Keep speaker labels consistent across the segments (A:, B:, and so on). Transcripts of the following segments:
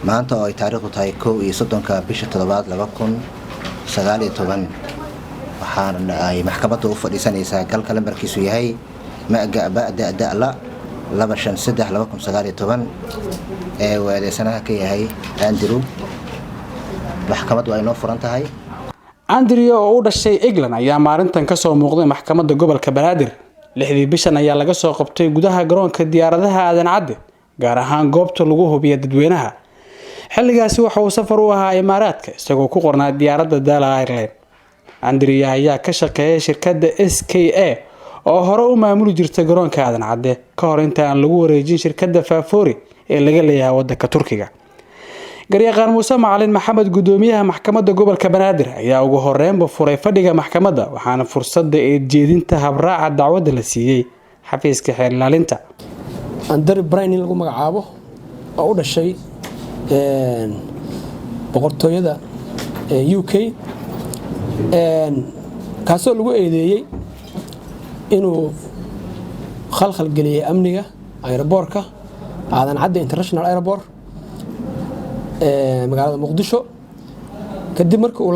A: maanta oo ay taariikhdu tahay 31 bisha 7 2019 waxaan ay maxkamaddu u fadhiisanaysaa galka lambarkiisu yahay maaga ba'da la 253 ee waadeysanaha ka yahay Andrew. maxkamaddu ay noo furan tahay.
B: Andrew oo u dhashay England ayaa maalintan ka soo muuqday maxkamadda gobolka Banaadir. 6 bishan ayaa laga soo qabtay gudaha garoonka diyaaradaha Aadan Cadde, gaar ahaan goobta lagu hubiyo dadweynaha. xilligaasi waxa uu safar u ahaa Imaaraadka isagoo ku qornaa diyaaradda Dala Airline. Andrew ayaa ka shaqeeyay shirkadda SKA oo hore u maamuli jirtay garoonka Aadan Cadde ka hor inta aan lagu wareejin shirkadda Fafori ee laga leeyahay waddanka Turkiga. Garyaqaan Muuse Macalin Maxamed gudoomiyaha maxkamadda gobolka Banaadir ayaa ugu horeynba furay fadhiga maxkamadda waxaana fursadda ee jeedinta habraaca dacwadda la siiyay xafiiska xeer ilaalinta.
C: Andrew Brian lagu magacaabo oo u dhashay boqortooyada UK kaasoo lagu eedeeyay inuu khalkhal geliyay amniga aeroboortka Aadan Cadde International Airport magaalada Muqdisho kadib markii uu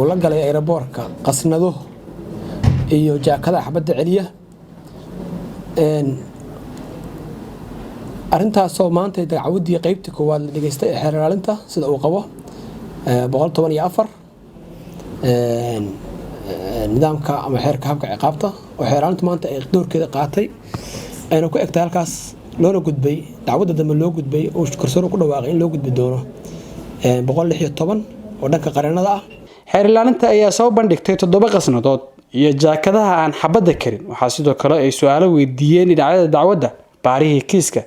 C: la galay aeroboortka qasnado iyo jaakada xabadda celiya arintaasoo maanta dacwadii qaybta koowaad la dhageystay ee xeer ilaalinta sida uu qabo 114 nidaamka ama xeerka habka ciqaabta oo xeer ilaalintu maanta ay doorkeeda qaatay ayna ku egtay halkaas loona gudbay dacwadda dambe loo gudbay oo korsoon ku dhawaaqay in loo gudbi doono 116 oo dhanka qareenada ah.
B: xeer ilaalinta ayaa soo bandhigtay 7 qasnadood iyo jaakadaha aan xabadda karin. waxaa sidoo kale ay su'aalo weydiiyeen dhinacyada dacwadda, baarihii kiiska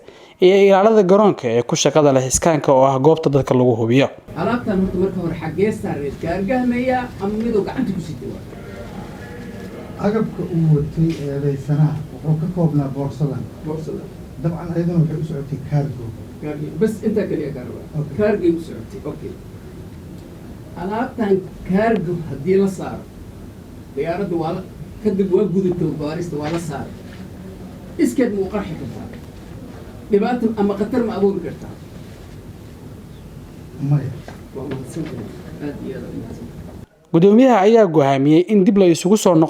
B: iyo ilaalada garoonka ee ku shaqada leh iskaanka oo ah goobta dadka lagu hubiyo.
D: alaabtan marka hore xagee saaray gaargaamaya ama midoo gacanta ku sitay
E: agabka uu watay eedeysanaha wuxuu ka koobnaa boorsadan dabcan ayadana waxay u socotay cargo
D: bas inta kaliya cargo u socotay. okay alaabtan cargo hadii la saaro diyaaraddu waa kadib waa gudubtay baarista waa la saaray iskeed muu qarxi kartaa dhibaato ama khatar ma abuuri kartaa
E: maya.
B: gudoomiyaha ayaa go'aamiyay in dib la isugu soo noqdo